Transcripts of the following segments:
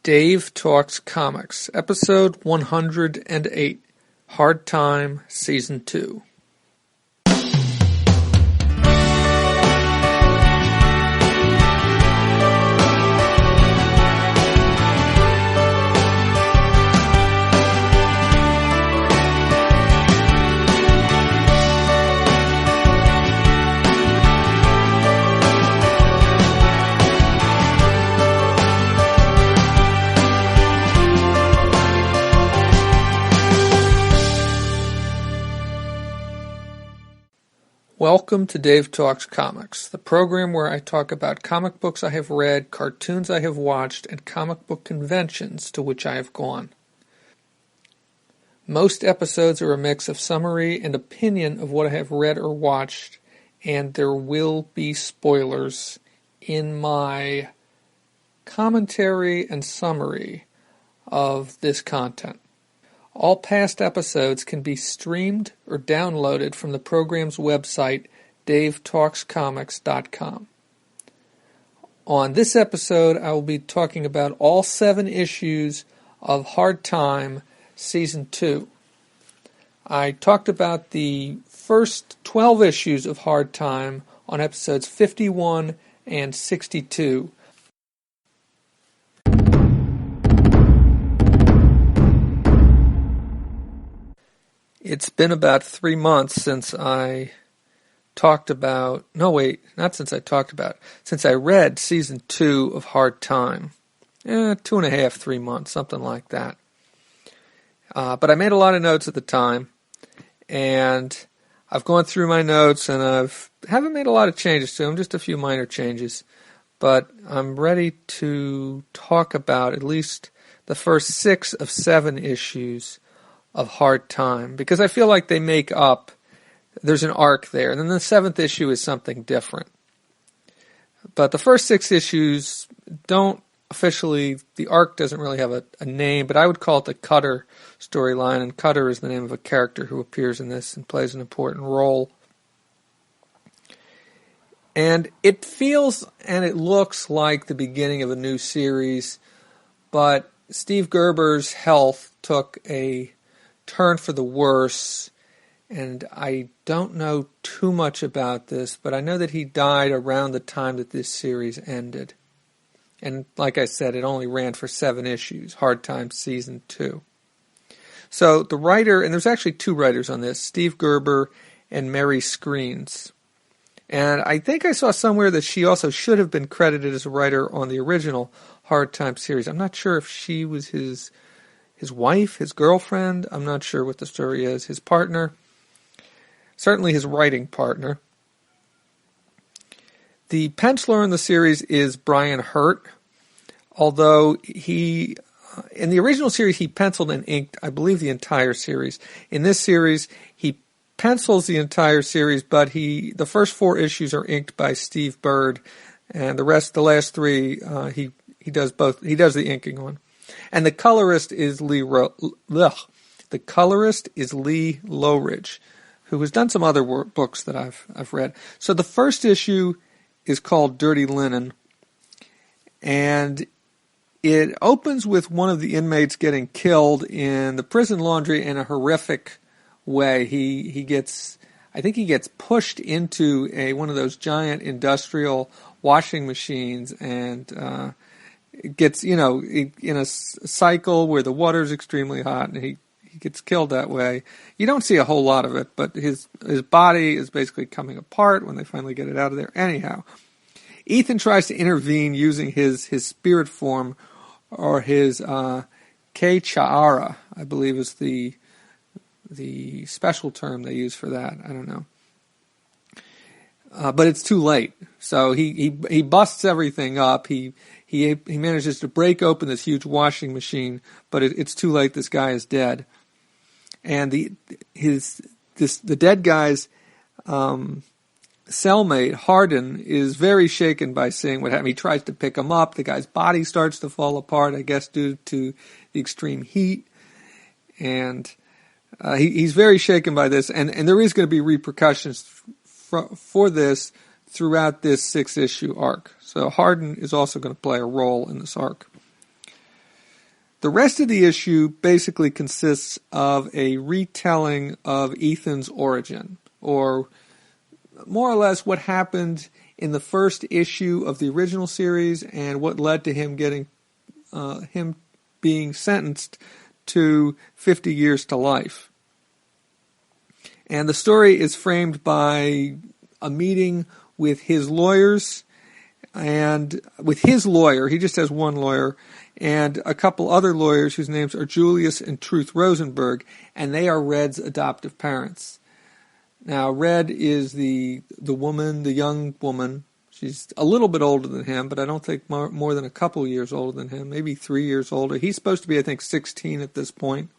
Dave Talks Comics, Episode 108, Hard Time, Season 2. Welcome to Dave Talks Comics, the program where I talk about comic books I have read, cartoons I have watched, and comic book conventions to which I have gone. Most episodes are a mix of summary and opinion of what I have read or watched, and there will be spoilers in my commentary and summary of this content. All past episodes can be streamed or downloaded from the program's website, davetalkscomics.com. On this episode, I will be talking about all 7 issues of Hard Time, Season 2. I talked about the first 12 issues of Hard Time on episodes 51 and 62. It's been about 3 months since I since I read Season 2 of Hard Time. 2.5, 3 months, something like that. But I made a lot of notes at the time, and I've gone through my notes, and haven't made a lot of changes to them, just a few minor changes. But I'm ready to talk about at least the first 6 of 7 issues of Hard Time, because I feel like they make up, there's an arc there, and then the 7th issue is something different. But the first 6 issues don't officially, the arc doesn't really have a name, but I would call it the Cutter storyline, and Cutter is the name of a character who appears in this and plays an important role. And it feels and it looks like the beginning of a new series, but Steve Gerber's health took a turn for the worse, and I don't know too much about this, but I know that he died around the time that this series ended. And like I said, it only ran for 7 issues, Hard Time Season 2. So the writer, and there's actually 2 writers on this, Steve Gerber and Mary Screens. And I think I saw somewhere that she also should have been credited as a writer on the original Hard Time series. I'm not sure if she was his wife, his girlfriend. I'm not sure what the story is. His partner. Certainly his writing partner. The penciler in the series is Brian Hurt, although in the original series he penciled and inked, I believe, the entire series. In this series he pencils the entire series, but the first 4 issues are inked by Steve Bird, and the last 3 he does both. He does the inking on. And the colorist is Lee Lowridge, who has done some other books that I've read. So the first issue is called Dirty Linen, and it opens with one of the inmates getting killed in the prison laundry in a horrific way. He gets pushed into one of those giant industrial washing machines, and gets, in a cycle where the water is extremely hot, and he gets killed that way. You don't see a whole lot of it, but his body is basically coming apart when they finally get it out of there. Anyhow, Ethan tries to intervene using his spirit form, or his K-Cha'ara, I believe is the special term they use for that. I don't know. But it's too late. So he busts everything up. He manages to break open this huge washing machine, but it's too late. This guy is dead, and the dead guy's cellmate Hardin is very shaken by seeing what happened. He tries to pick him up. The guy's body starts to fall apart, I guess due to the extreme heat, and he's very shaken by this. And there is going to be repercussions for this throughout this 6-issue arc. So Hardin is also going to play a role in this arc. The rest of the issue basically consists of a retelling of Ethan's origin, or more or less what happened in the first issue of the original series and what led to him being sentenced to 50 years to life. And the story is framed by a meeting with his lawyers, and with his lawyer, he just has one lawyer, and a couple other lawyers whose names are Julius and Truth Rosenberg, and they are Red's adoptive parents. Now, Red is the young woman. She's a little bit older than him, but I don't think more than a couple years older than him, maybe 3 years older. He's supposed to be, I think, 16 at this point.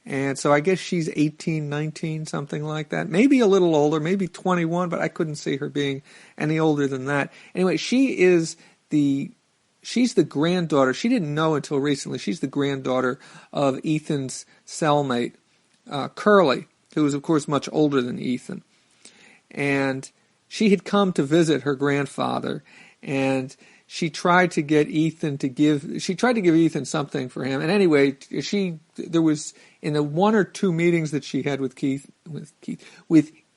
And so I guess she's 18, 19, something like that. Maybe a little older, maybe 21, but I couldn't see her being any older than that. Anyway, she's the granddaughter. She didn't know until recently. She's the granddaughter of Ethan's cellmate, Curly, who was, of course, much older than Ethan. And she had come to visit her grandfather, and she tried to get Ethan to give Ethan something for him. And anyway, there was, in the one or two meetings that she had with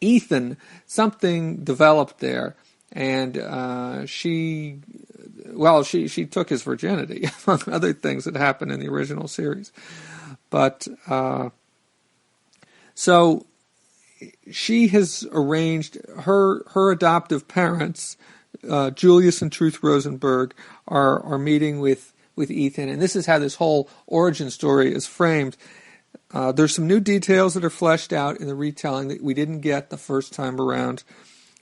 Ethan, something developed there, and she took his virginity, among other things that happened in the original series. But so she has arranged her adoptive parents, Julius and Truth Rosenberg, are meeting with Ethan, and this is how this whole origin story is framed. There's some new details that are fleshed out in the retelling that we didn't get the first time around.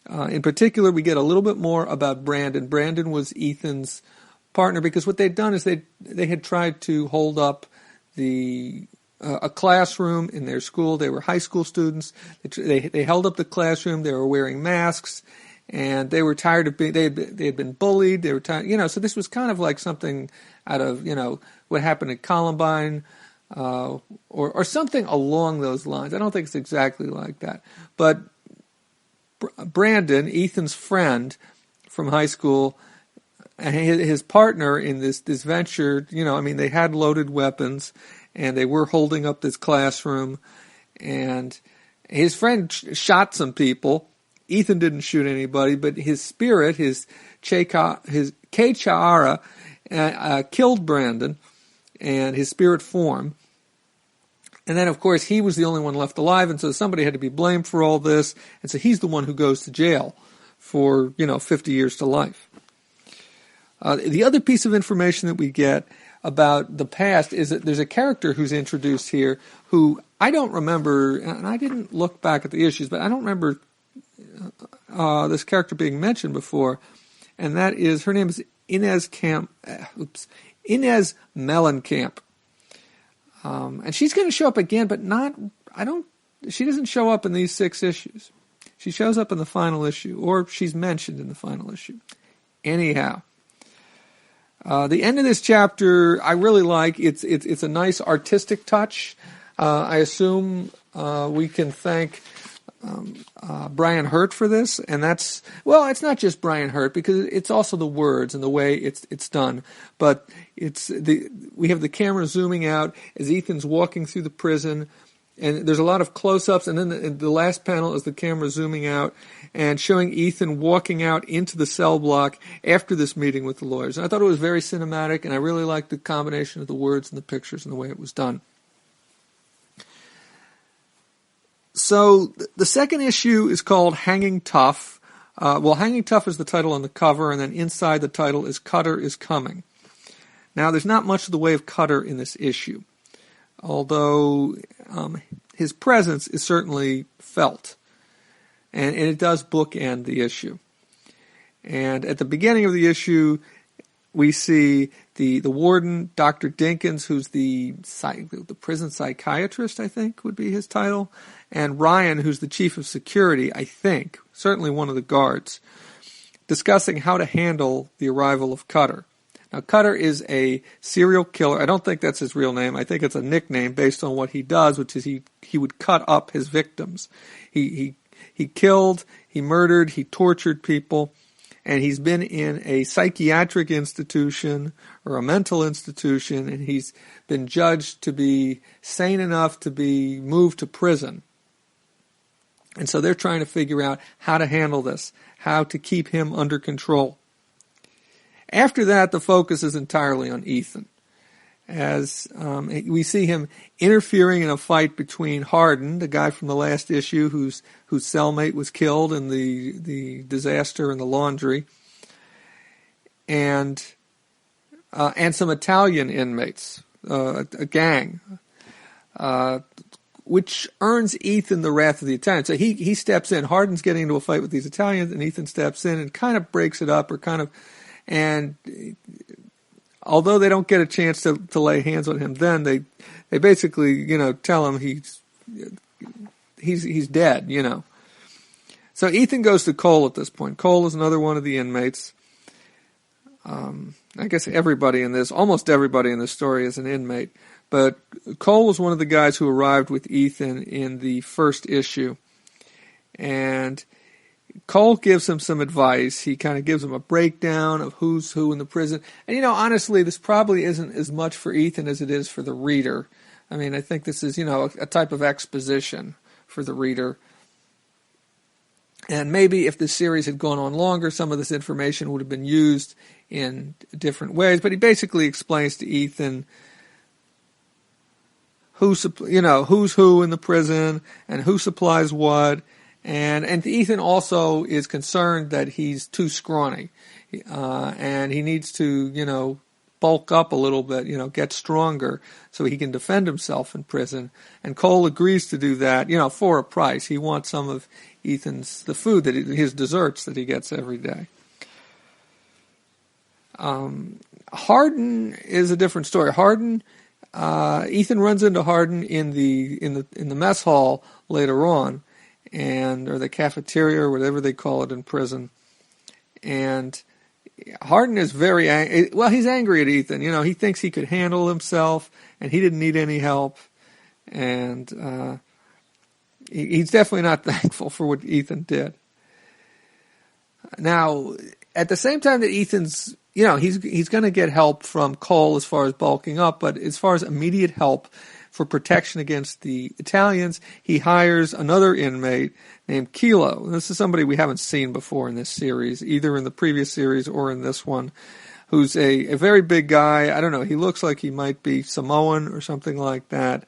In particular, we get a little bit more about Brandon. Brandon was Ethan's partner, because what they'd done is they had tried to hold up a classroom in their school. They were high school students. They held up the classroom. They were wearing masks, and they were tired of being. They had been bullied. They were tired. So this was kind of like something out of what happened at Columbine, or something along those lines. I don't think it's exactly like that, but Brandon, Ethan's friend from high school, and his partner in this venture, they had loaded weapons, and they were holding up this classroom, and his friend shot some people. Ethan didn't shoot anybody, but his spirit, his Kechara, killed Brandon, and his spirit form. And then, of course, he was the only one left alive, and so somebody had to be blamed for all this, and so he's the one who goes to jail for, 50 years to life. The other piece of information that we get about the past is that there's a character who's introduced here who I don't remember, and I didn't look back at the issues, but I don't remember this character being mentioned before, and that is, her name is Inez Mellencamp. And she's going to show up again, but she doesn't show up in these 6 issues. She shows up in the final issue, or she's mentioned in the final issue. Anyhow, the end of this chapter I really like. It's a nice artistic touch. I assume we can thank Brian Hurt for this, and it's not just Brian Hurt, because it's also the words and the way it's done. But we have the camera zooming out as Ethan's walking through the prison, and there's a lot of close-ups, and then the last panel is the camera zooming out and showing Ethan walking out into the cell block after this meeting with the lawyers. And I thought it was very cinematic, and I really liked the combination of the words and the pictures and the way it was done. So the second issue is called Hanging Tough. Hanging Tough is the title on the cover, and then inside the title is Cutter is Coming. Now, there's not much of the way of Cutter in this issue, although his presence is certainly felt, and it does bookend the issue. And at the beginning of the issue, we see the warden, Dr. Dinkins, who's the prison psychiatrist, I think would be his title, and Ryan, who's the chief of security, I think, certainly one of the guards, discussing how to handle the arrival of Cutter. Now, Cutter is a serial killer. I don't think that's his real name. I think it's a nickname based on what he does, which is he would cut up his victims. He killed, he murdered, he tortured people, and he's been in a psychiatric institution or a mental institution, and he's been judged to be sane enough to be moved to prison. And so they're trying to figure out how to handle this, how to keep him under control. After that, the focus is entirely on Ethan, as we see him interfering in a fight between Hardin, the guy from the last issue whose cellmate was killed in the disaster in the laundry, and some Italian inmates, a gang, which earns Ethan the wrath of the Italians. So he steps in. Hardin's getting into a fight with these Italians, and Ethan steps in and kind of breaks it up, and although they don't get a chance to lay hands on him, then they basically tell him he's dead. So Ethan goes to Cole at this point. Cole is another one of the inmates. I guess almost everybody in this story is an inmate, but Cole was one of the guys who arrived with Ethan in the first issue, and Cole gives him some advice. He kind of gives him a breakdown of who's who in the prison. And, honestly, this probably isn't as much for Ethan as it is for the reader. I mean, I think this is, a type of exposition for the reader. And maybe if this series had gone on longer, some of this information would have been used in different ways. But he basically explains to Ethan who's who in the prison and who supplies what. And Ethan also is concerned that he's too scrawny, and he needs to, bulk up a little bit, get stronger so he can defend himself in prison. And Cole agrees to do that, for a price. He wants some of the food his desserts that he gets every day. Hardin is a different story. Ethan runs into Hardin in the mess hall later on, or the cafeteria, or whatever they call it in prison. And Hardin is very angry. Well, he's angry at Ethan. He thinks he could handle himself, and he didn't need any help. And he's definitely not thankful for what Ethan did. Now, at the same time that Ethan's, he's going to get help from Cole as far as bulking up, but as far as immediate help for protection against the Italians, he hires another inmate named Kilo. This is somebody we haven't seen before in this series, either in the previous series or in this one, who's a very big guy. I don't know, he looks like he might be Samoan or something like that.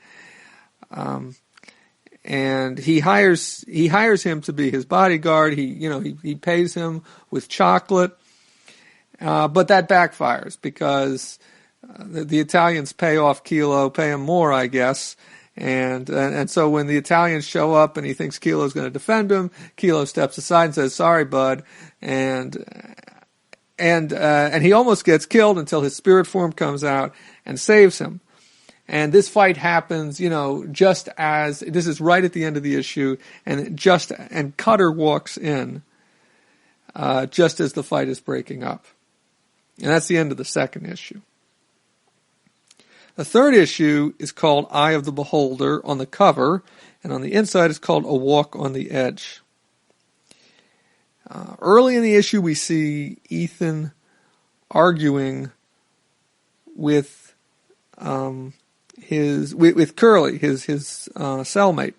And he hires him to be his bodyguard. He pays him with chocolate, but that backfires because the Italians pay him more, I guess, and so when the Italians show up and he thinks Kilo's going to defend him, Kilo steps aside and says, "Sorry, bud," and he almost gets killed until his spirit form comes out and saves him. And this fight happens, just as this is right at the end of the issue, and Cutter walks in just as the fight is breaking up, and that's the end of the second issue. The third issue is called Eye of the Beholder on the cover, and on the inside it's called A Walk on the Edge. Early in the issue we see Ethan arguing with Curly, his cellmate.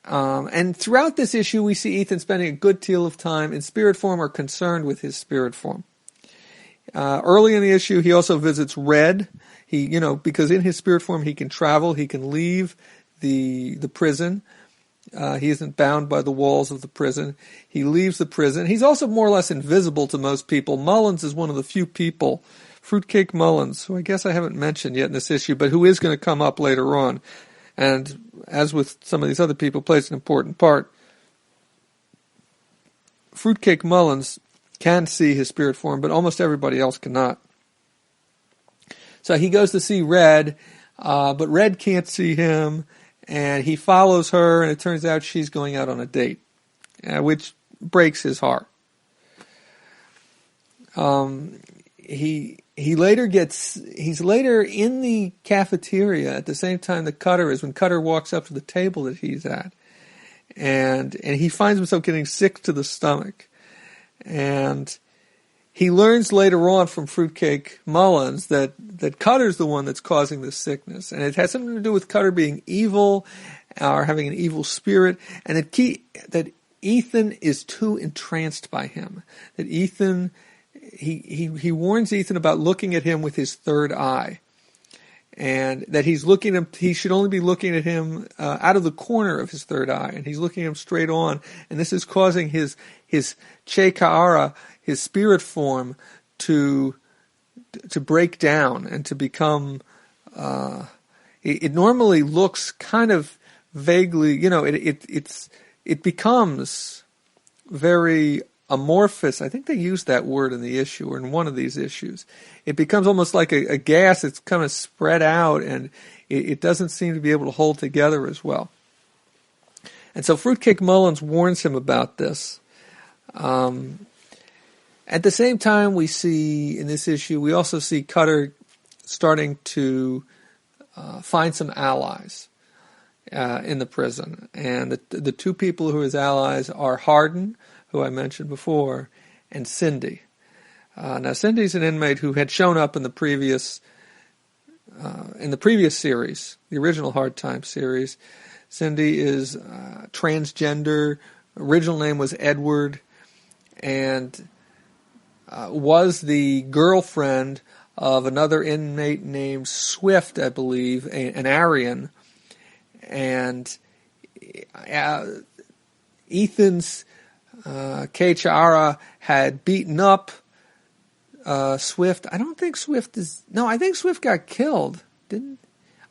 And throughout this issue we see Ethan spending a good deal of time in spirit form or concerned with his spirit form. Early in the issue, he also visits Red. Because in his spirit form he can travel, he can leave the prison. He isn't bound by the walls of the prison. He leaves the prison. He's also more or less invisible to most people. Mullins is one of the few people, Fruitcake Mullins, who I guess I haven't mentioned yet in this issue, but who is going to come up later on. And as with some of these other people, plays an important part. Fruitcake Mullins can see his spirit form, but almost everybody else cannot. So he goes to see Red, but Red can't see him, and he follows her, and it turns out she's going out on a date, which breaks his heart. He's later in the cafeteria at the same time that Cutter is, when Cutter walks up to the table that he's at, and he finds himself getting sick to the stomach. And he learns later on from Fruitcake Mullins that Cutter's the one that's causing this sickness. And it has something to do with Cutter being evil or having an evil spirit. And that Ethan is too entranced by him. That Ethan, he warns Ethan about looking at him with his third eye. And that he should only be looking at him out of the corner of his third eye. And he's looking at him straight on. And this is causing his Che Ka'ara, his spirit form, to break down and to become. It normally looks kind of vaguely, it becomes very amorphous. I think they used that word in the issue or in one of these issues. It becomes almost like a gas that's kind of spread out, and it doesn't seem to be able to hold together as well. And so Fruitcake Mullins warns him about this. At the same time, we see in this issue, we also see Cutter starting to find some allies in the prison. And the two people who are his allies are Hardin, who I mentioned before, and Cindy. Now, Cindy's an inmate who had shown up in the previous series, the original Hard Times series. Cindy is transgender. Original name was Edward, and was the girlfriend of another inmate named Swift, I believe, an Aryan. And Ethan's Che Ka'ara had beaten up Swift. I think Swift got killed.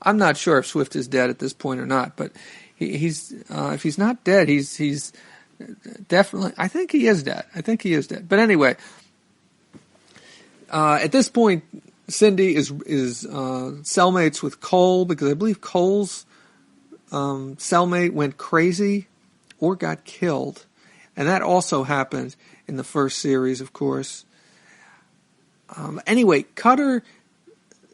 I'm not sure if Swift is dead at this point or not, but he's if he's not dead, he's definitely. I think he is dead. But anyway, at this point, Cindy is cellmates with Cole, because I believe Cole's cellmate went crazy or got killed, and that also happened in the first series, of course. Anyway,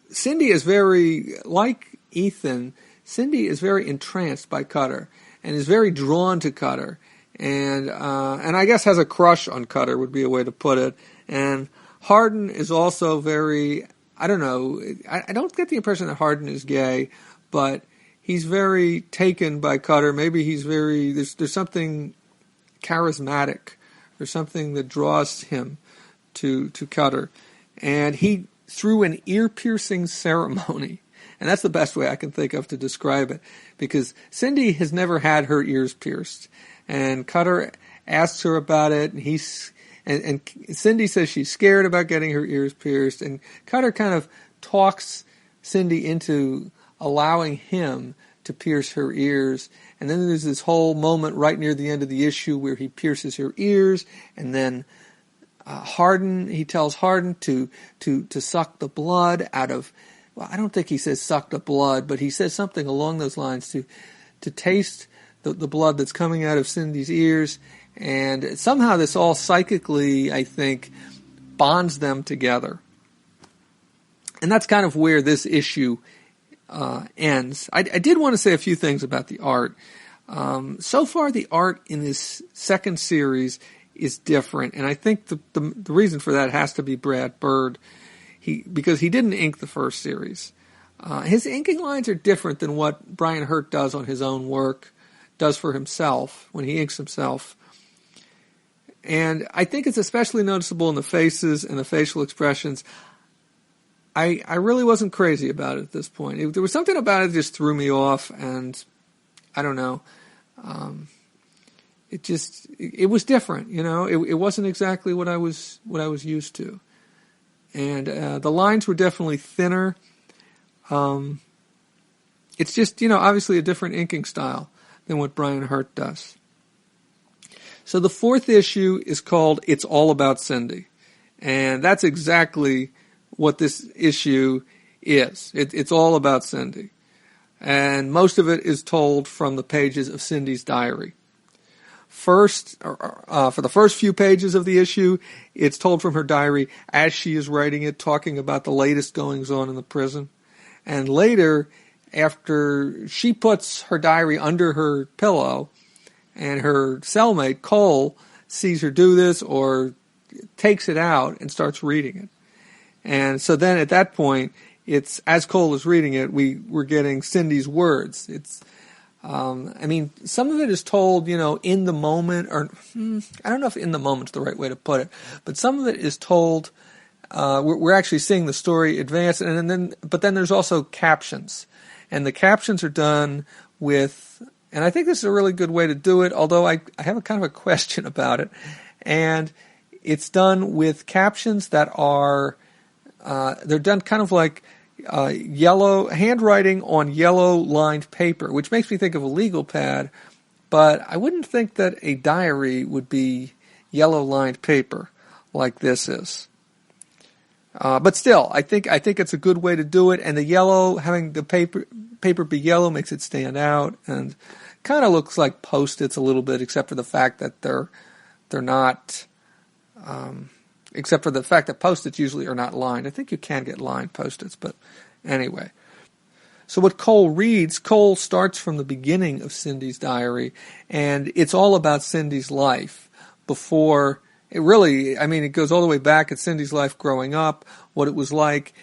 Cindy is very, like Ethan, Cindy is very entranced by Cutter and is very drawn to Cutter, and I guess has a crush on Cutter would be a way to put it. And Hardin is also very, I don't know, I don't get the impression that Hardin is gay, but he's very taken by Cutter. Maybe he's there's something charismatic or something that draws him to Cutter. And he threw an ear-piercing ceremony. And that's the best way I can think of to describe it, because Cindy has never had her ears pierced. And Cutter asks her about it, and Cindy says she's scared about getting her ears pierced. And Cutter kind of talks Cindy into allowing him to pierce her ears. And then there's this whole moment right near the end of the issue where he pierces her ears, and then he tells Hardin to suck the blood out of, well, I don't think he says suck the blood, but he says something along those lines, to taste the blood that's coming out of Cindy's ears. And somehow this all psychically, I think, bonds them together. And that's kind of where this issue ends. I did want to say a few things about the art. So far, the art in this second series is different, and I think the reason for that has to be Brad Bird, because he didn't ink the first series. His inking lines are different than what Brian Hurt does on his own work, does for himself when he inks himself. And I think it's especially noticeable in the faces and the facial expressions. I really wasn't crazy about it at this point. There was something about it that just threw me off, and I don't know. It was different, It wasn't exactly what I was used to, and the lines were definitely thinner. It's just obviously a different inking style than what Brian Hurt does. So the fourth issue is called "It's All About Cindy," and that's exactly what this issue is. It's all about Cindy, and most of it is told from the pages of Cindy's diary. For the first few pages of the issue, it's told from her diary as she is writing it, talking about the latest goings-on in the prison. And later, after she puts her diary under her pillow, and her cellmate, Cole, sees her do this or takes it out and starts reading it. And so then at that point, it's, as Cole is reading it, we're getting Cindy's words. It's, I mean, some of it is told, in the moment, or I don't know if in the moment's the right way to put it, but some of it is told, we're actually seeing the story advance, but then there's also captions. And the captions are done with, and I think this is a really good way to do it, although I have a kind of a question about it. And it's done with captions that are, they're done kind of like yellow handwriting on yellow lined paper, which makes me think of a legal pad, but I wouldn't think that a diary would be yellow lined paper like this is. But still, I think it's a good way to do it, and the yellow, having the paper be yellow, makes it stand out, and kind of looks like Post-its a little bit, except for the fact that they're not. Except for the fact that Post-its usually are not lined. I think you can get lined Post-its, but anyway. So what Cole reads, Cole starts from the beginning of Cindy's diary, and it's all about Cindy's life before. It really, I mean, it goes all the way back at Cindy's life growing up, what it was like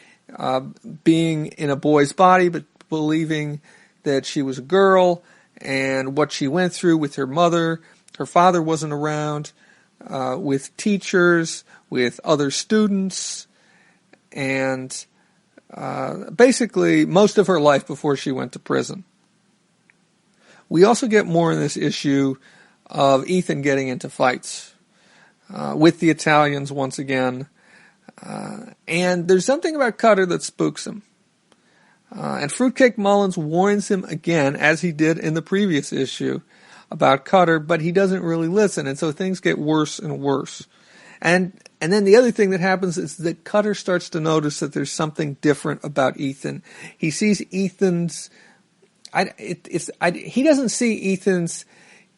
being in a boy's body, but believing that she was a girl, and what she went through with her mother. Her father wasn't around, with teachers, with other students, and basically most of her life before she went to prison. We also get more in this issue of Ethan getting into fights with the Italians once again. And there's something about Cutter that spooks him. And Fruitcake Mullins warns him again, as he did in the previous issue, about Cutter, but he doesn't really listen, and so things get worse and worse. And then the other thing that happens is that Cutter starts to notice that there's something different about Ethan. He sees Ethan's... he doesn't see Ethan's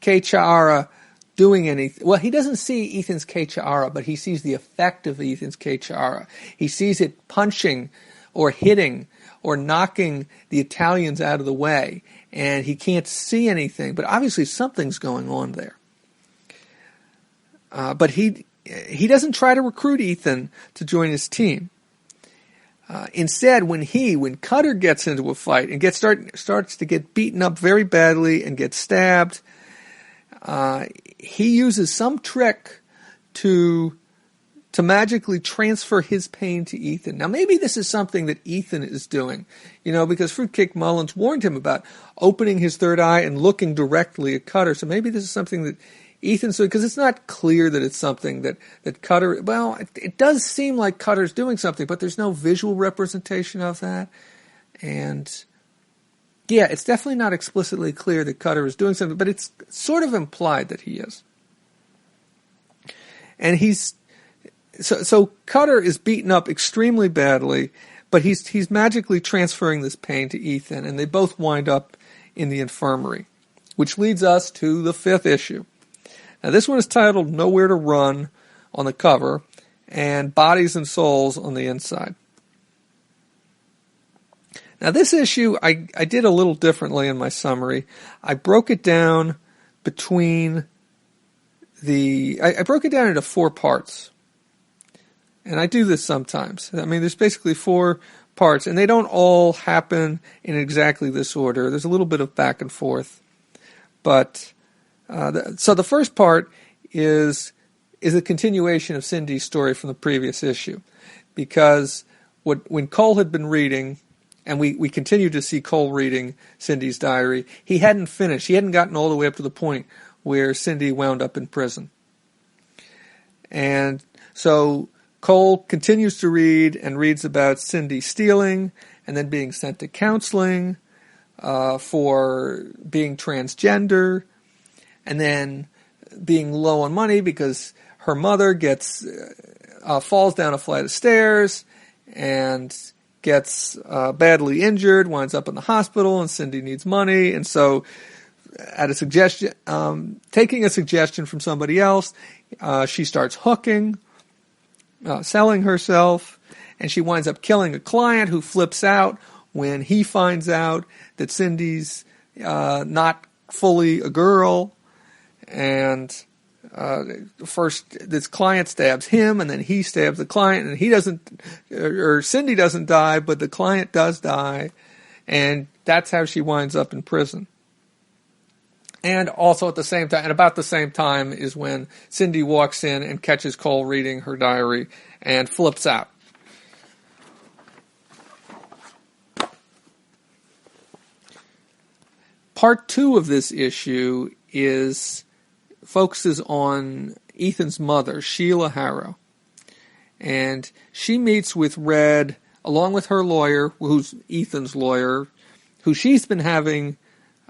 Keichara doing anything. Well, he doesn't see Ethan's Keichara, but he sees the effect of Ethan's Keichara. He sees it punching or hitting or knocking the Italians out of the way, and he can't see anything, but obviously something's going on there. But he doesn't try to recruit Ethan to join his team. Instead, when Cutter gets into a fight and starts to get beaten up very badly and gets stabbed, he uses some trick to magically transfer his pain to Ethan. Now, maybe this is something that Ethan is doing, because Fruitcake Mullins warned him about opening his third eye and looking directly at Cutter. So maybe this is something that Ethan's doing, because it's not clear that it's something that Cutter, well, it does seem like Cutter's doing something, but there's no visual representation of that. And yeah, it's definitely not explicitly clear that Cutter is doing something, but it's sort of implied that he is. And So Cutter is beaten up extremely badly, but he's magically transferring this pain to Ethan, and they both wind up in the infirmary, which leads us to the 5th issue. Now this one is titled Nowhere to Run on the cover, and Bodies and Souls on the inside. Now this issue, I did a little differently in my summary. I broke it down I broke it down into 4 parts. And I do this sometimes. I mean, there's basically 4 parts, and they don't all happen in exactly this order. There's a little bit of back and forth. But, so the first part is a continuation of Cindy's story from the previous issue. Because when Cole had been reading, and we continue to see Cole reading Cindy's diary, he hadn't finished. He hadn't gotten all the way up to the point where Cindy wound up in prison. And so Cole continues to read and reads about Cindy stealing and then being sent to counseling for being transgender, and then being low on money because her mother falls down a flight of stairs and gets badly injured, winds up in the hospital, and Cindy needs money. And so at a suggestion, taking a suggestion from somebody else, she starts hooking, selling herself, and she winds up killing a client who flips out when he finds out that Cindy's not fully a girl, and first this client stabs him, and then he stabs the client, and he doesn't, or Cindy doesn't die, but the client does die, and that's how she winds up in prison. And also at the same time, and about the same time, is when Cindy walks in and catches Cole reading her diary and flips out. Part 2 of this issue focuses on Ethan's mother, Sheila Harrow. And she meets with Red, along with her lawyer, who's Ethan's lawyer, who she's been having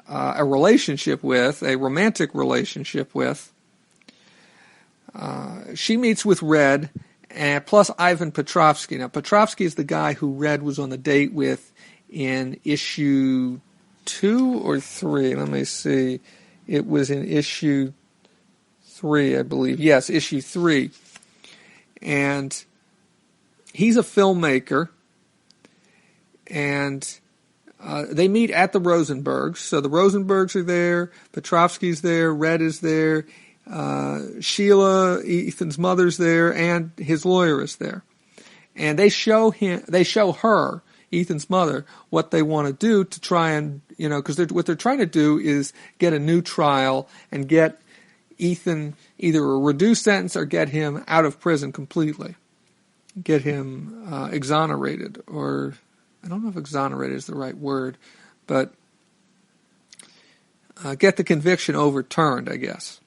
a relationship with, a romantic relationship with. She meets with Red, and plus Ivan Petrovsky. Now, Petrovsky is the guy who Red was on the date with in issue 2 or 3. Let me see. It was in issue 3, I believe. Yes, issue 3. And he's a filmmaker, and they meet at the Rosenbergs. So the Rosenbergs are there, Petrovsky's there, Red is there, Sheila, Ethan's mother's there, and his lawyer is there. And they show her, Ethan's mother, what they want to do to try and, because what they're trying to do is get a new trial and get Ethan either a reduced sentence or get him out of prison completely. Get him exonerated, or I don't know if exonerated is the right word, but get the conviction overturned, I guess.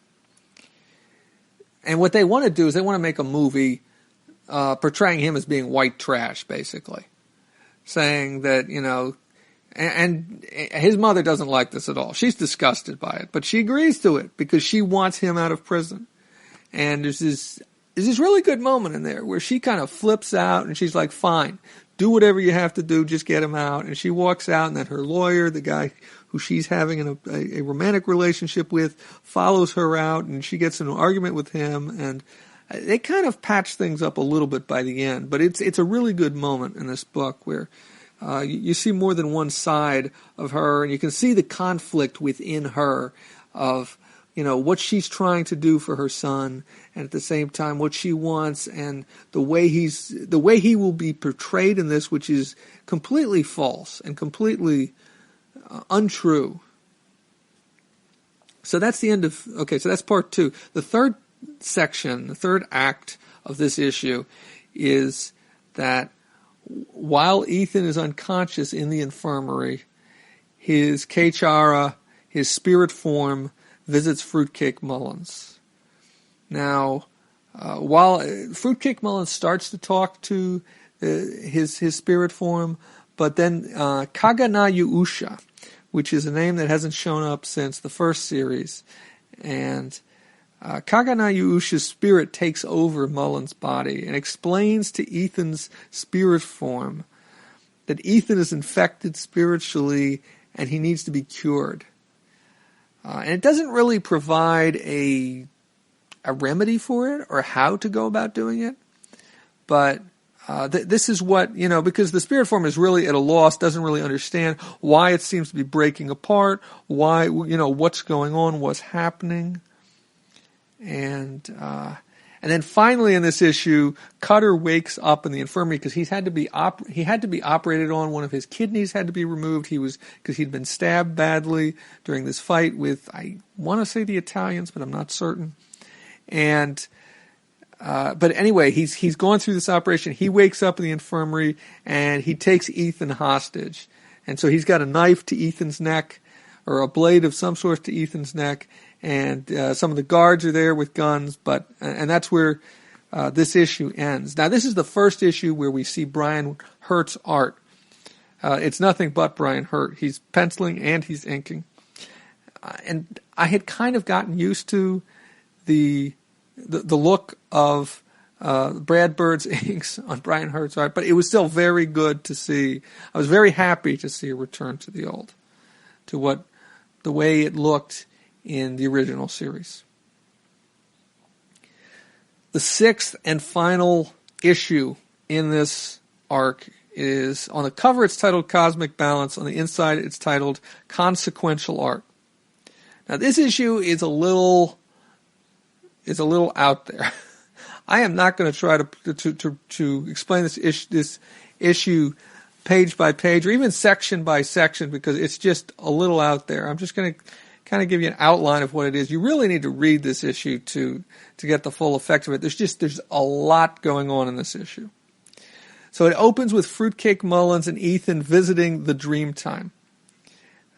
And what they want to do is they want to make a movie portraying him as being white trash, basically. Saying that, and his mother doesn't like this at all. She's disgusted by it, but she agrees to it because she wants him out of prison. And there's this really good moment in there where she kind of flips out and she's like, fine, do whatever you have to do, just get him out. And she walks out, and then her lawyer, the guy who she's having a romantic relationship with, follows her out, and she gets in an argument with him, and they kind of patch things up a little bit by the end. But it's a really good moment in this book where you see more than one side of her, and you can see the conflict within her of what she's trying to do for her son, and at the same time what she wants, and the way he will be portrayed in this, which is completely false and completely untrue. So that's the end of. So that's part 2. The third section, the third act of this issue, is that while Ethan is unconscious in the infirmary, his Kechara, his spirit form, visits Fruitcake Mullins. Now, while Fruitcake Mullins starts to talk to his spirit form, but then Kaganayusha, which is a name that hasn't shown up since the first series, and Kaganayusha's spirit takes over Mullins' body and explains to Ethan's spirit form that Ethan is infected spiritually and he needs to be cured. And it doesn't really provide a remedy for it or how to go about doing it. But this is what, because the spirit form is really at a loss, doesn't really understand why it seems to be breaking apart, why, what's going on, what's happening. And then finally in this issue, Cutter wakes up in the infirmary because he had to be operated on. One of his kidneys had to be removed. Because he'd been stabbed badly during this fight with, I want to say the Italians, but I'm not certain. And but anyway, he's gone through this operation. He wakes up in the infirmary and he takes Ethan hostage. And so he's got a knife to Ethan's neck, or a blade of some sort to Ethan's neck. And some of the guards are there with guns, and that's where this issue ends. Now, this is the first issue where we see Brian Hurt's art. It's nothing but Brian Hurt. He's penciling and he's inking. And I had kind of gotten used to the look of Brad Bird's inks on Brian Hurt's art, but it was still very good to see. I was very happy to see a return to the old, to the way it looked in the original series. The 6th and final issue in this arc is, on the cover it's titled Cosmic Balance, on the inside it's titled Consequential Art. Now this issue is a little is a little out there. I am not going to try to explain this issue page by page or even section by section because it's just a little out there. I'm just going to kind of give you an outline of what it is. You really need to read this issue to get the full effect of it. There's a lot going on in this issue. So it opens with Fruitcake Mullins and Ethan visiting the Dreamtime.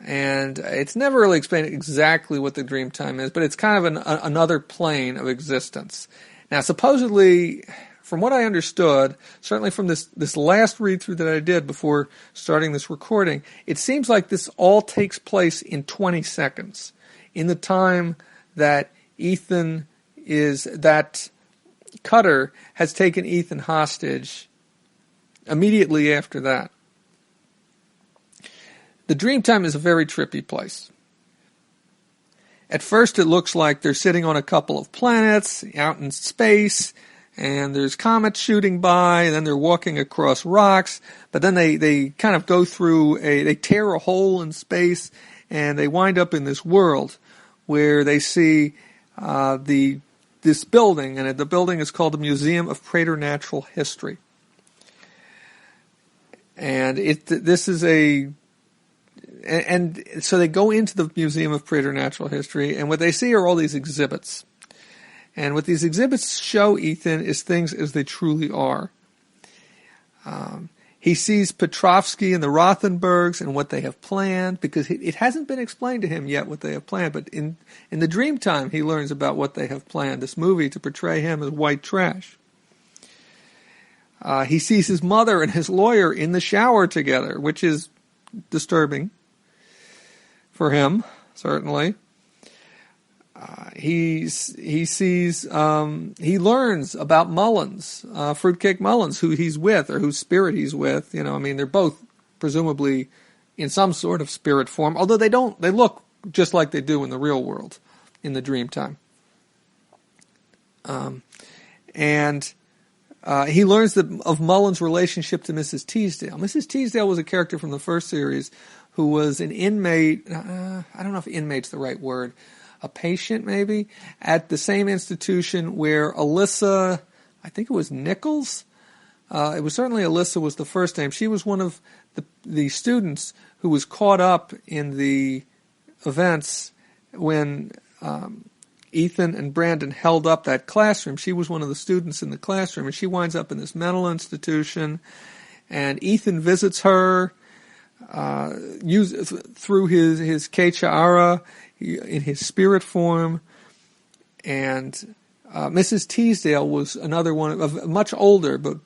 And it's never really explained exactly what the Dreamtime is, but it's kind of another plane of existence. Now, supposedly, from what I understood, certainly from this last read-through that I did before starting this recording, it seems like this all takes place in 20 seconds, in the time that that Cutter has taken Ethan hostage immediately after that. The Dreamtime is a very trippy place. At first it looks like they're sitting on a couple of planets out in space, and there's comets shooting by, and then they're walking across rocks, but then they kind of go through they tear a hole in space, and they wind up in this world where they see this building, and the building is called the Museum of Preternatural History. And so they go into the Museum of Preternatural History, and what they see are all these exhibits. And what these exhibits show Ethan is things as they truly are. He sees Petrovsky and the Rothenbergs and what they have planned, because it hasn't been explained to him yet what they have planned, but in the Dreamtime he learns about what they have planned, this movie to portray him as white trash. He sees his mother and his lawyer in the shower together, which is disturbing for him, certainly. He learns about Mullins, Fruitcake Mullins, who he's with, or whose spirit he's with. They're both presumably in some sort of spirit form, although they look just like they do in the real world, in the Dreamtime. He learns of Mullins' relationship to Mrs. Teasdale. Mrs. Teasdale was a character from the first series who was an inmate, I don't know if inmate's the right word, a patient maybe, at the same institution where Alyssa, I think it was Nichols, it was certainly Alyssa was the first name. She was one of the students who was caught up in the events when Ethan and Brandon held up that classroom. She was one of the students in the classroom, and she winds up in this mental institution, and Ethan visits her through his Kecha'ara in his spirit form, and Mrs. Teasdale was another one of much older, but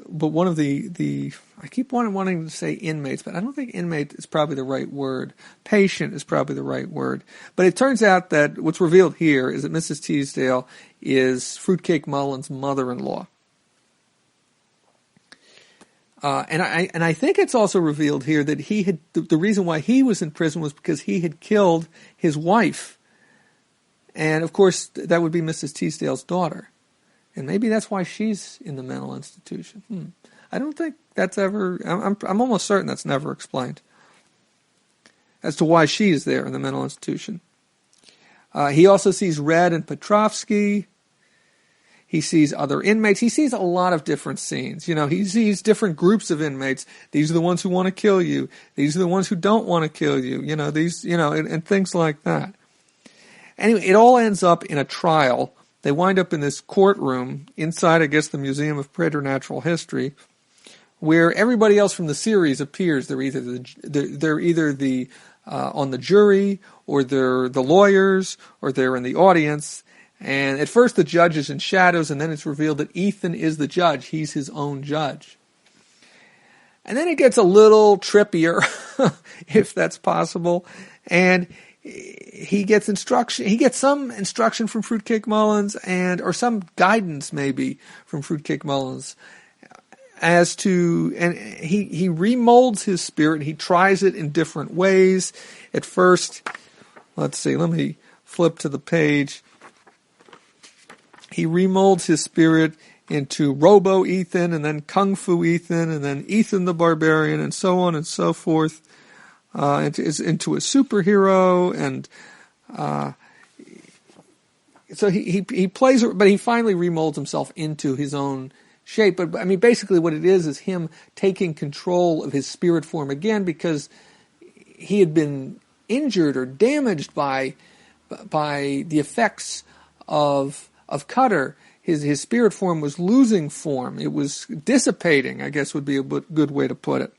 one of the I keep wanting to say inmates, but I don't think inmate is probably the right word. Patient is probably the right word. But it turns out that what's revealed here is that Mrs. Teasdale is Fruitcake Mullins' mother-in-law. And I think it's also revealed here that he had the reason why he was in prison was because he had killed his wife, and of course that would be Mrs. Teasdale's daughter, and maybe that's why she's in the mental institution. I don't think that's ever. I'm almost certain that's never explained as to why she is there in the mental institution. He also sees Red and Petrovsky. He sees other inmates. He sees a lot of different scenes. He sees different groups of inmates. These are the ones who want to kill you. These are the ones who don't want to kill you. And things like that. Anyway, it all ends up in a trial. They wind up in this courtroom inside, I guess, the Museum of Preternatural History, where everybody else from the series appears. They're either on the jury, or they're the lawyers, or they're in the audience. And at first the judge is in shadows, and then it's revealed that Ethan is the judge. He's his own judge. And then it gets a little trippier, if that's possible. And he gets instruction. He gets some instruction from Fruitcake Mullins, or some guidance maybe from Fruitcake Mullins, and he remolds his spirit. He tries it in different ways. At first, let's see. Let me flip to the page. He remolds his spirit into Robo Ethan, and then Kung Fu Ethan, and then Ethan the Barbarian, and so on and so forth, into a superhero. And So he plays, but he finally remolds himself into his own shape. But I mean, basically, what it is him taking control of his spirit form again, because he had been injured or damaged by the effects of Cutter. His spirit form was losing form. It was dissipating, I guess would be a good way to put it.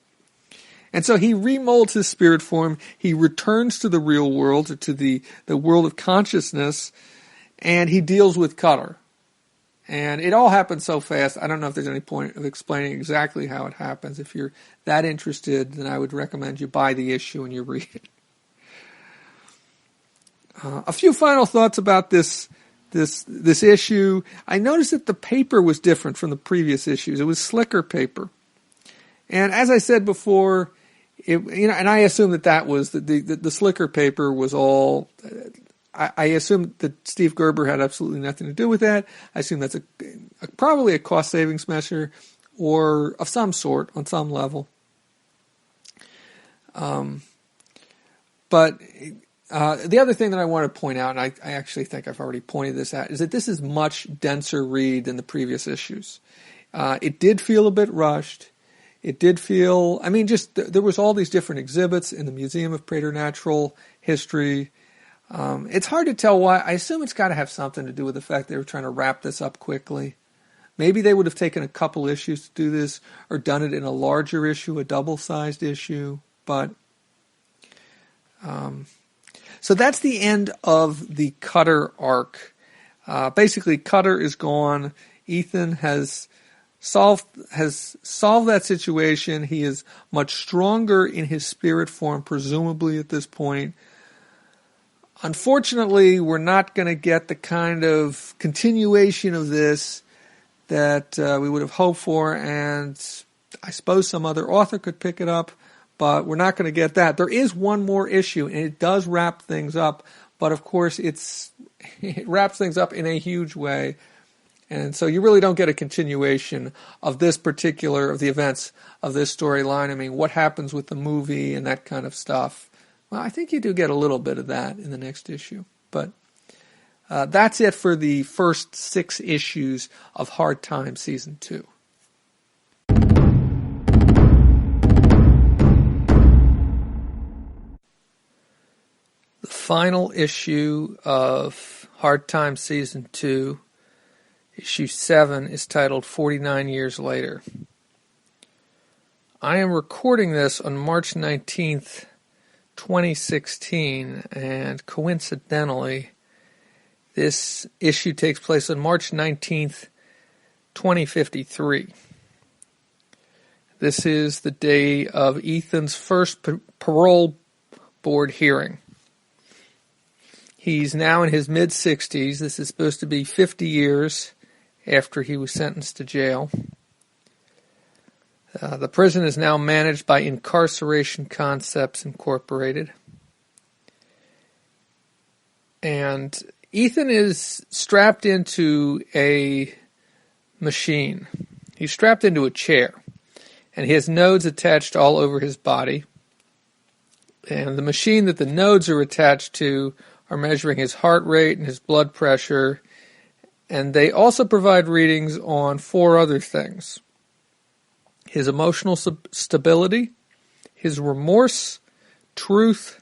And so he remolds his spirit form. He returns to the real world, or to the world of consciousness, and he deals with Cutter. And it all happens so fast, I don't know if there's any point of explaining exactly how it happens. If you're that interested, then I would recommend you buy the issue and you read it. A few final thoughts about this issue. I noticed that the paper was different from the previous issues. It was slicker paper. And as I said before, and I assume that was the slicker paper was all. I assume that Steve Gerber had absolutely nothing to do with that. I assume that's probably a cost savings measure, or of some sort on some level. But the other thing that I want to point out, and I actually think I've already pointed this out, is that this is much denser read than the previous issues. It did feel a bit rushed. It did feel, there was all these different exhibits in the Museum of Preternatural History. It's hard to tell why. I assume it's got to have something to do with the fact they were trying to wrap this up quickly. Maybe they would have taken a couple issues to do this, or done it in a larger issue, a double-sized issue. But so that's the end of the Cutter arc. Basically, Cutter is gone. Ethan has solved that situation. He is much stronger in his spirit form, presumably at this point. Unfortunately, we're not going to get the kind of continuation of this that we would have hoped for, and I suppose some other author could pick it up, but we're not going to get that. There is one more issue, and it does wrap things up, but of course it wraps things up in a huge way, and so you really don't get a continuation of the events of this storyline. What happens with the movie and that kind of stuff. Well, I think you do get a little bit of that in the next issue. But that's it for the first 6 issues of Hard Time Season 2. The final issue of Hard Time Season 2, issue 7, is titled 49 Years Later. I am recording this on March 19th, 2016, and coincidentally, this issue takes place on March 19th, 2053. This is the day of Ethan's first parole board hearing. He's now in his mid-60s. This is supposed to be 50 years after he was sentenced to jail. The prison is now managed by Incarceration Concepts Incorporated. And Ethan is strapped into a machine. He's strapped into a chair. And he has nodes attached all over his body. And the machine that the nodes are attached to are measuring his heart rate and his blood pressure. And they also provide readings on 4 other things: his emotional stability, his remorse, truth,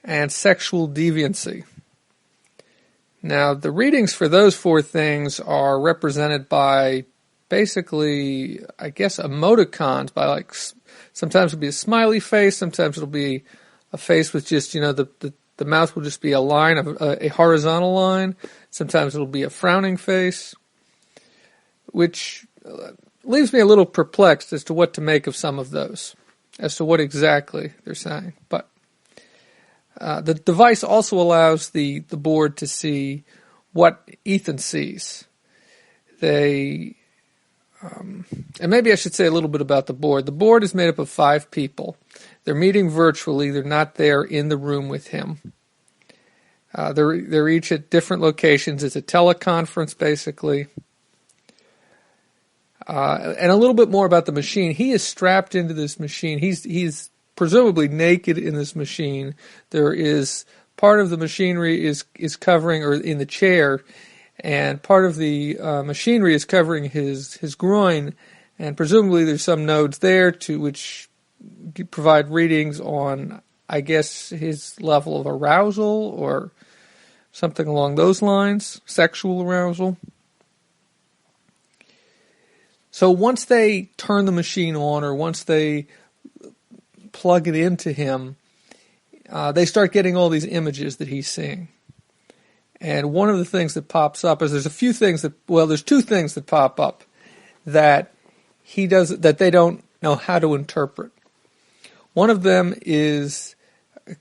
and sexual deviancy. Now, the readings for those 4 things are represented by basically, I guess, emoticons, by sometimes it'll be a smiley face, sometimes it'll be a face with just, the mouth will just be a line, a horizontal line, sometimes it'll be a frowning face, which leaves me a little perplexed as to what to make of some of those, as to what exactly they're saying. But the device also allows the board to see what Ethan sees. And maybe I should say a little bit about the board. The board is made up of 5 people. They're meeting virtually. They're not there in the room with him. They're each at different locations. It's a teleconference, basically. And a little bit more about the machine. He is strapped into this machine. He's presumably naked in this machine. There is part of the machinery is covering, or in the chair, and part of the machinery is covering his groin, and presumably there's some nodes there to which provide readings on, I guess, his level of arousal or something along those lines, sexual arousal. So once they turn the machine on, or once they plug it into him, they start getting all these images that he's seeing. And one of the things that pops up is there's two things that pop up that that they don't know how to interpret. One of them is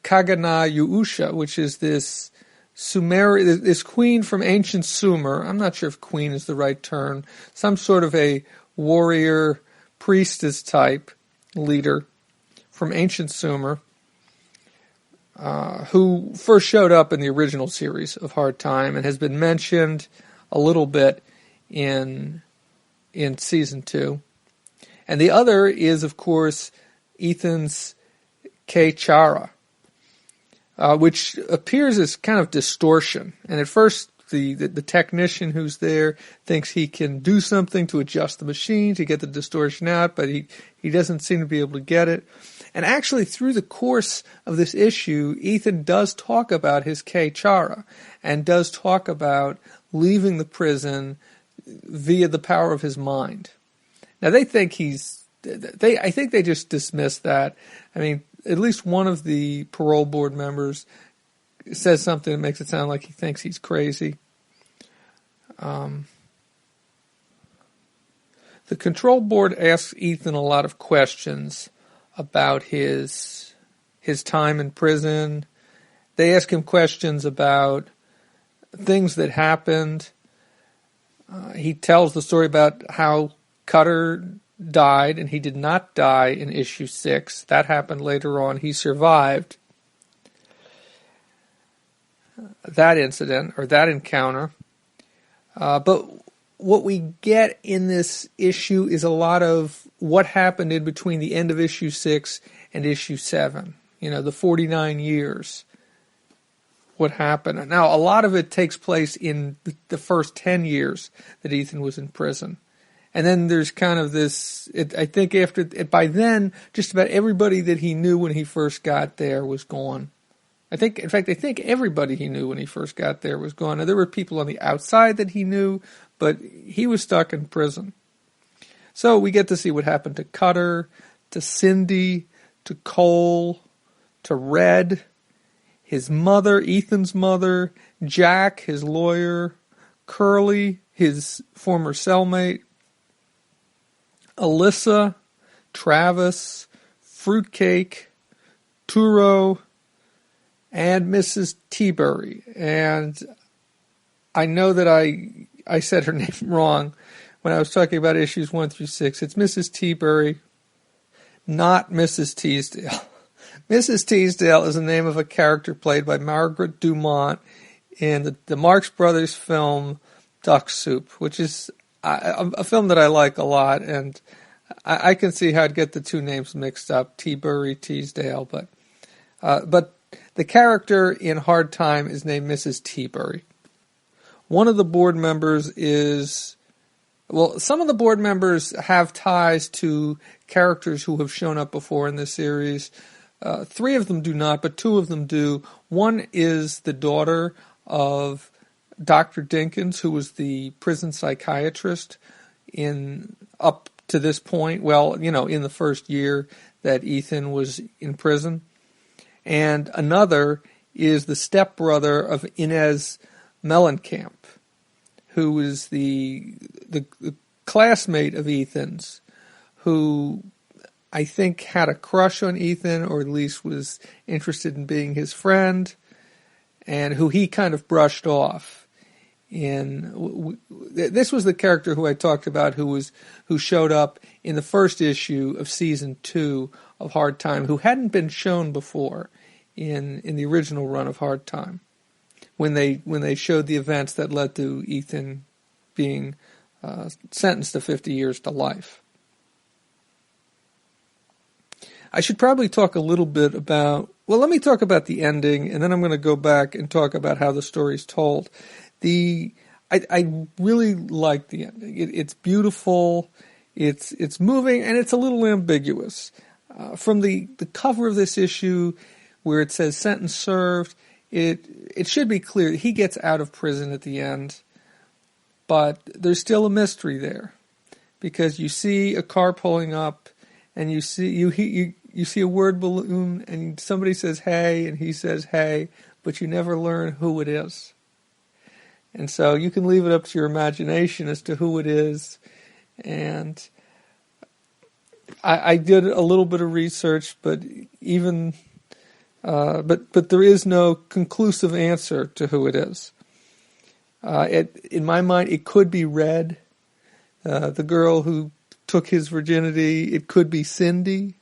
Kagana Yuusha, which is this this queen from ancient Sumer. I'm not sure if queen is the right term. Some sort of a warrior, priestess type leader from ancient Sumer, who first showed up in the original series of Hard Time and has been mentioned a little bit in season 2. And the other is, of course, Ethan's K. Chara, which appears as kind of distortion. And at first, the technician who's there thinks he can do something to adjust the machine to get the distortion out, but he doesn't seem to be able to get it. And actually, through the course of this issue, Ethan does talk about his K. Chara and does talk about leaving the prison via the power of his mind. Now, they think I think they just dismiss that. I mean, at least one of the parole board members says something that makes it sound like he thinks he's crazy. The control board asks Ethan a lot of questions about his time in prison. They ask him questions about things that happened. He tells the story about how Cutter died, and he did not die in issue 6. That happened later on. He survived that incident, or that encounter. But what we get in this issue is a lot of what happened in between the end of issue 6 and issue 7. The 49 years. What happened. Now, a lot of it takes place in the first 10 years that Ethan was in prison. And then there's kind of this, I think by then, just about everybody that he knew when he first got there was gone. I think everybody he knew when he first got there was gone. Now, there were people on the outside that he knew, but he was stuck in prison. So we get to see what happened to Cutter, to Cindy, to Cole, to Red, his mother, Ethan's mother, Jack, his lawyer, Curly, his former cellmate, Alyssa, Travis, Fruitcake, Turo, and Mrs. Teabury. And I know that I said her name wrong when I was talking about issues 1 through 6. It's Mrs. Teabury, not Mrs. Teasdale. Mrs. Teasdale is the name of a character played by Margaret Dumont in the Marx Brothers film Duck Soup, which is a film that I like a lot, and I can see how I'd get the two names mixed up, Teabury, Teasdale, but the character in Hard Time is named Mrs. Teabury. One of the board members some of the board members have ties to characters who have shown up before in this series. 3 of them do not, but 2 of them do. One is the daughter of Dr. Dinkins, who was the prison psychiatrist up to this point, in the first year that Ethan was in prison. And another is the stepbrother of Inez Mellencamp, who is the classmate of Ethan's, who I think had a crush on Ethan, or at least was interested in being his friend, and who he kind of brushed off. This was the character who I talked about, who showed up in the first issue of season 2 of Hard Time, who hadn't been shown before in the original run of Hard Time, when they showed the events that led to Ethan being sentenced to 50 years to life. I should probably talk a little bit about well, let me talk about the ending, and then I'm going to go back and talk about how the story's told. I really like the ending. It's beautiful, it's moving, and it's a little ambiguous. From the cover of this issue, where it says sentence served, it should be clear that he gets out of prison at the end, but there's still a mystery there, because you see a car pulling up, and you see a word balloon, and somebody says hey, and he says hey, but you never learn who it is. And so you can leave it up to your imagination as to who it is. And I did a little bit of research, but but there is no conclusive answer to who it is. In my mind, it could be Red, the girl who took his virginity. It could be Cindy.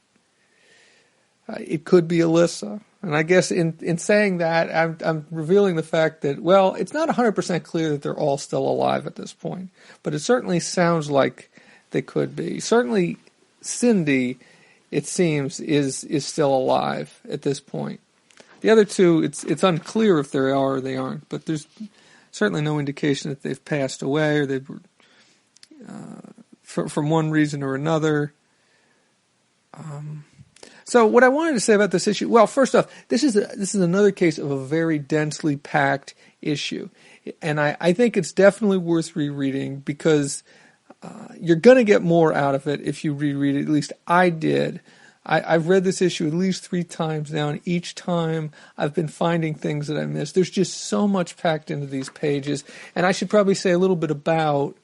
It could be Alyssa. And I guess in saying that, I'm revealing the fact that, well, it's not 100% clear that they're all still alive at this point, but it certainly sounds like they could be. Certainly Cindy, it seems, is still alive at this point. The other two, it's unclear if they are or they aren't, but there's certainly no indication that they've passed away or they've from one reason or another. So what I wanted to say about this issue, well, first off, this is another case of a very densely packed issue, and I think it's definitely worth rereading because you're going to get more out of it if you reread it. At least I did. I've read this issue at least 3 times now, and each time I've been finding things that I missed. There's just so much packed into these pages, and I should probably say a little bit about,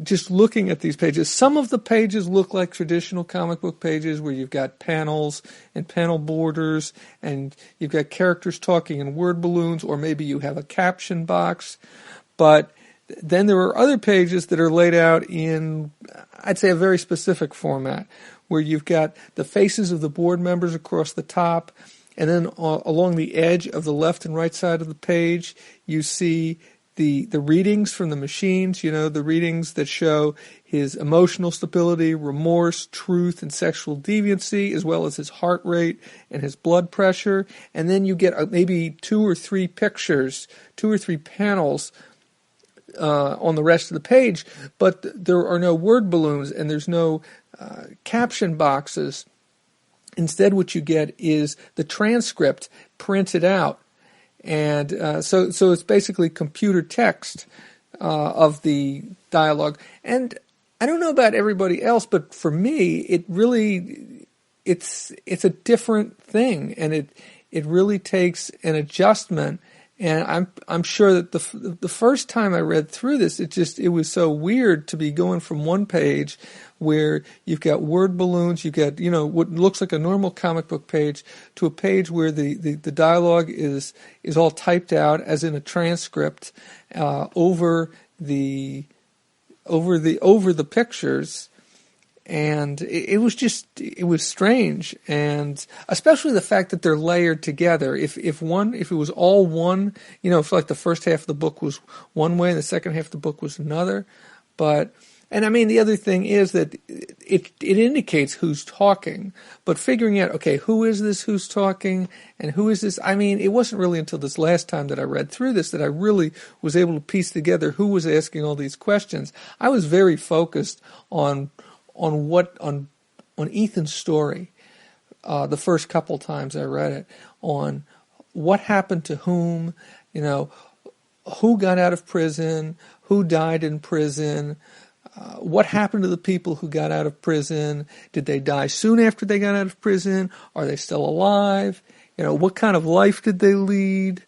just looking at these pages, some of the pages look like traditional comic book pages where you've got panels and panel borders, and you've got characters talking in word balloons, or maybe you have a caption box, but then there are other pages that are laid out in, I'd say, a very specific format, where you've got the faces of the board members across the top, and then along the edge of the left and right side of the page, you see the readings from the machines, the readings that show his emotional stability, remorse, truth, and sexual deviancy, as well as his heart rate and his blood pressure. And then you get maybe 2 or 3 pictures, 2 or 3 panels on the rest of the page, but there are no word balloons and there's no caption boxes. Instead, what you get is the transcript printed out, and so it's basically computer text of the dialogue. And I don't know about everybody else, but for me, it's a different thing, and it really takes an adjustment. And I'm sure that the first time I read through this, it was so weird to be going from one page where you've got word balloons, you've got what looks like a normal comic book page, to a page where the dialogue is all typed out as in a transcript over the pictures. And it was strange, and especially the fact that they're layered together. If it was all one, if like the first half of the book was one way and the second half of the book was another. The other thing is that it indicates who's talking, but figuring out, okay, who is this who's talking and who is this? It wasn't really until this last time that I read through this that I really was able to piece together who was asking all these questions. I was very focused on Ethan's story the first couple times I read it, on what happened to whom, who got out of prison, who died in prison, what happened to the people who got out of prison, did they die soon after they got out of prison, are they still alive, what kind of life did they lead,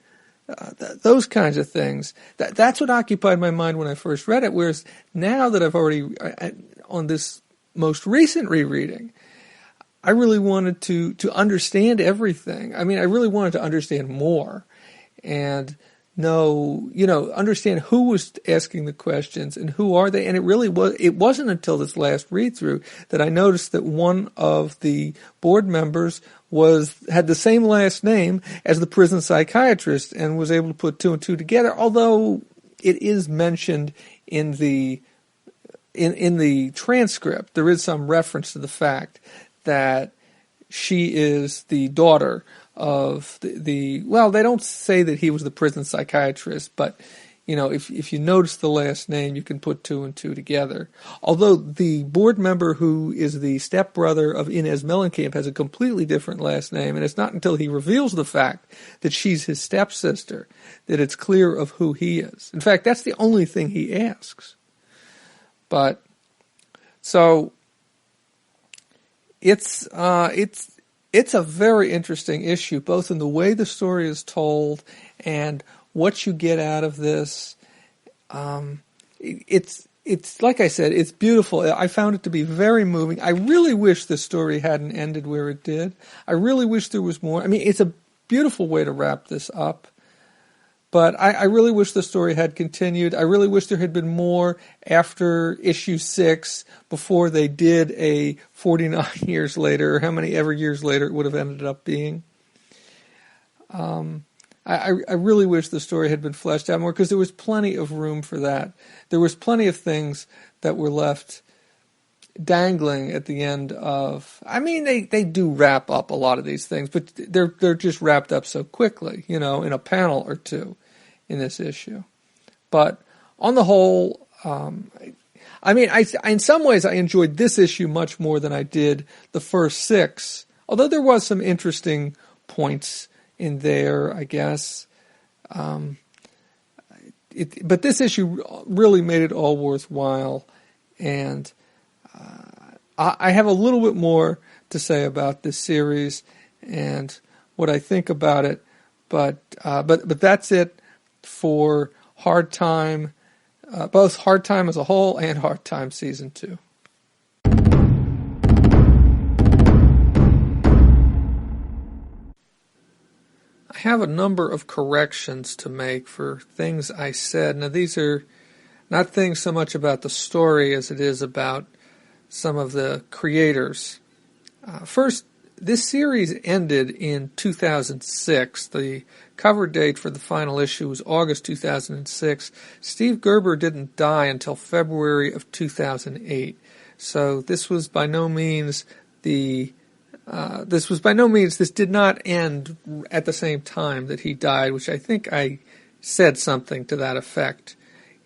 those kinds of things. That's what occupied my mind when I first read it, whereas now that I've already, on this most recent rereading, I really wanted to understand everything. I really wanted to understand more and understand who was asking the questions and who are they. And it wasn't until this last read through that I noticed that one of the board members had the same last name as the prison psychiatrist and was able to put 2 and 2 together, although it is mentioned in the transcript. There is some reference to the fact that she is the daughter of well, they don't say that he was the prison psychiatrist, but if you notice the last name, you can put two and two together. Although the board member who is the stepbrother of Inez Mellencamp has a completely different last name, and it's not until he reveals the fact that she's his stepsister that it's clear of who he is. In fact, that's the only thing he asks. But so it's a very interesting issue, both in the way the story is told and what you get out of this. It's like I said, it's beautiful. I found it to be very moving. I really wish the story hadn't ended where it did. I really wish there was more. I mean, it's a beautiful way to wrap this up. But I really wish the story had continued. I really wish there had been more after issue 6 before they did a 49 years later, or how many ever years later it would have ended up being. I really wish the story had been fleshed out more, because there was plenty of room for that. There was plenty of things that were left dangling at the end of. I mean, they do wrap up a lot of these things, but they're just wrapped up so quickly, in a panel or two in this issue. But on the whole, in some ways I enjoyed this issue much more than I did the first 6, although there was some interesting points in there, I guess. But this issue really made it all worthwhile, and I have a little bit more to say about this series and what I think about it, but that's it for Hard Time, both Hard Time as a whole and Hard Time Season 2. I have a number of corrections to make for things I said. Now, these are not things so much about the story as it is about some of the creators. First, this series ended in 2006. The cover date for the final issue was August 2006. Steve Gerber didn't die until February of 2008. So this by no means this did not end at the same time that he died, which I think I said something to that effect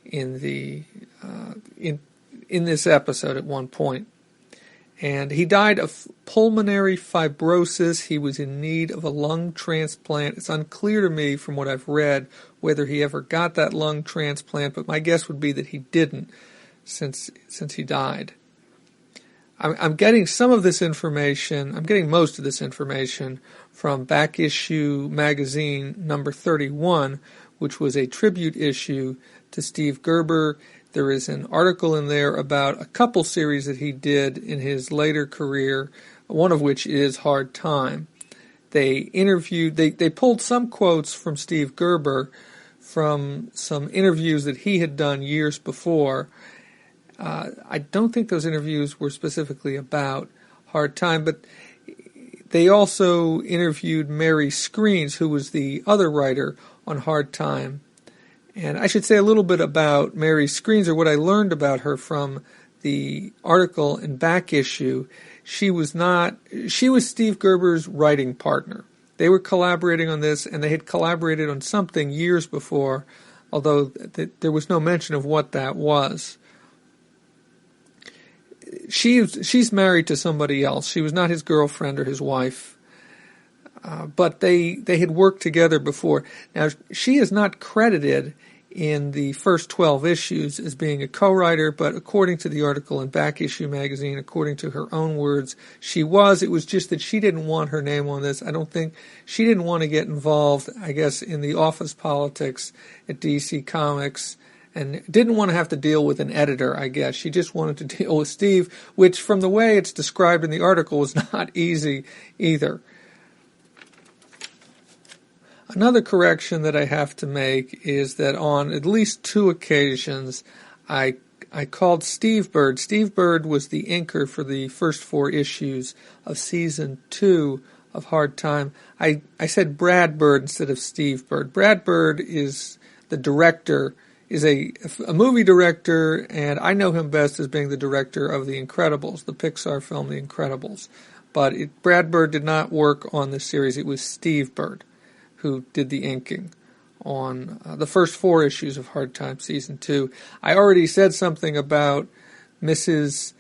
in the in this episode at one point. And he died of pulmonary fibrosis. He was in need of a lung transplant. It's unclear to me from what I've read whether he ever got that lung transplant, but my guess would be that he didn't since he died. I'm getting some of this information, I'm getting most of this information from Back Issue Magazine number 31, which was a tribute issue to Steve Gerber. There is an article in there about a couple series that he did in his later career, one of which is Hard Time. They pulled some quotes from Steve Gerber from some interviews that he had done years before. I don't think those interviews were specifically about Hard Time, but they also interviewed Mary Screens, who was the other writer on Hard Time. And I should say a little bit about Mary Screens, or what I learned about her from the article in Back Issue. She was Steve Gerber's writing partner. They were collaborating on this, and they had collaborated on something years before, although there was no mention of what that was. She's married to somebody else. She was not his girlfriend or his wife, but they had worked together before. Now, she is not credited in the first 12 issues as being a co-writer, but according to the article in Back Issue Magazine, according to her own words, she was. It was just that she didn't want her name on this. I don't think she didn't want to get involved, I guess, in the office politics at DC Comics, and didn't want to have to deal with an editor, I guess. She just wanted to deal with Steve, which from the way it's described in the article was not easy either. Another correction that I have to make is that on at least 2 occasions I called Steve Bird. Steve Bird was the inker for the first 4 issues of Season 2 of Hard Time. I said Brad Bird instead of Steve Bird. Brad Bird is the director, is a movie director, and I know him best as being the director of The Incredibles, the Pixar film The Incredibles. but Brad Bird did not work on this series. It was Steve Bird who did the inking on the first 4 issues of Hard Times Season 2. I already said something about Mrs.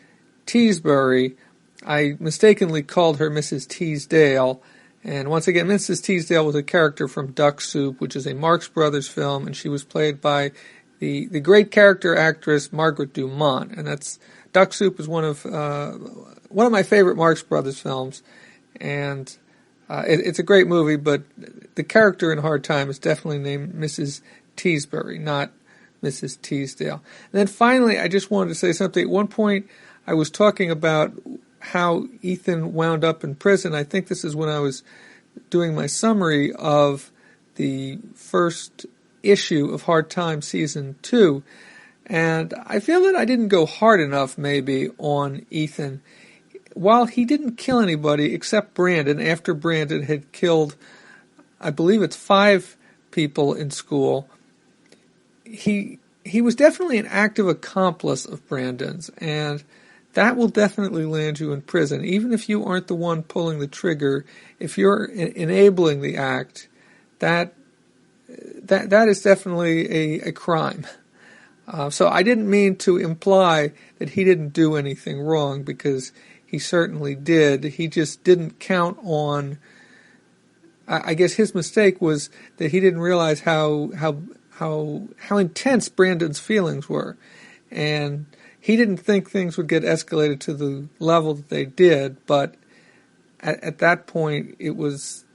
Teesbury. I mistakenly called her Mrs. Teasdale. And once again, Mrs. Teasdale was a character from Duck Soup, which is a Marx Brothers film, and she was played by the great character actress Margaret Dumont. And that's Duck Soup is one of my favorite Marx Brothers films, and it's a great movie. But the character in Hard Time is definitely named Mrs. Teesbury, not Mrs. Teasdale. And then finally, I just wanted to say something. At one point, I was talking about how Ethan wound up in prison. I think this is when I was doing my summary of the first issue of Hard Times Season 2. And I feel that I didn't go hard enough, maybe, on Ethan. While he didn't kill anybody except Brandon, after Brandon had killed, I believe it's 5 people in school, he was definitely an active accomplice of Brandon's, and that will definitely land you in prison. Even if you aren't the one pulling the trigger, if you're enabling the act, that is definitely a crime. So I didn't mean to imply that he didn't do anything wrong, because he certainly did. He just didn't count on. I guess his mistake was that he didn't realize how intense Brandon's feelings were, and he didn't think things would get escalated to the level that they did. But at that point, it was,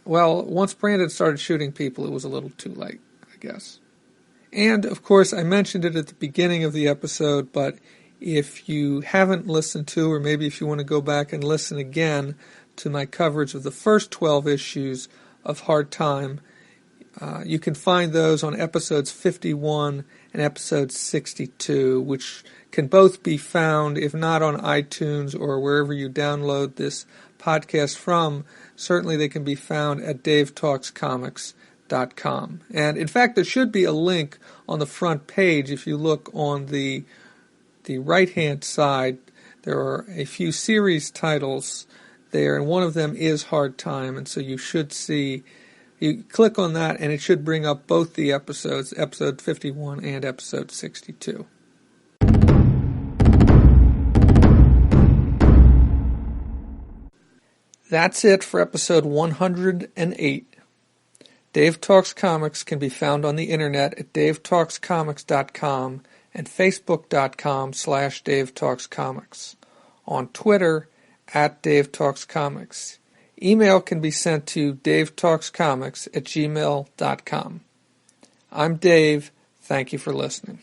well, once Brandon started shooting people, it was a little too late, I guess. And, of course, I mentioned it at the beginning of the episode, but if you haven't listened to, or maybe if you want to go back and listen again to my coverage of the first 12 issues of Hard Time, you can find those on episodes 51 and episode 62, which can both be found, if not on iTunes or wherever you download this podcast from. Certainly they can be found at DaveTalksComics.com. And in fact, there should be a link on the front page. If you look on the right-hand side, there are a few series titles there, and one of them is Hard Time, and so you should see. You click on that, and it should bring up both the episodes, episode 51 and episode 62. That's it for episode 108. Dave Talks Comics can be found on the internet at DaveTalksComics.com and Facebook.com/DaveTalksComics. On Twitter, at DaveTalksComics. Email can be sent to DaveTalksComics@gmail.com. I'm Dave. Thank you for listening.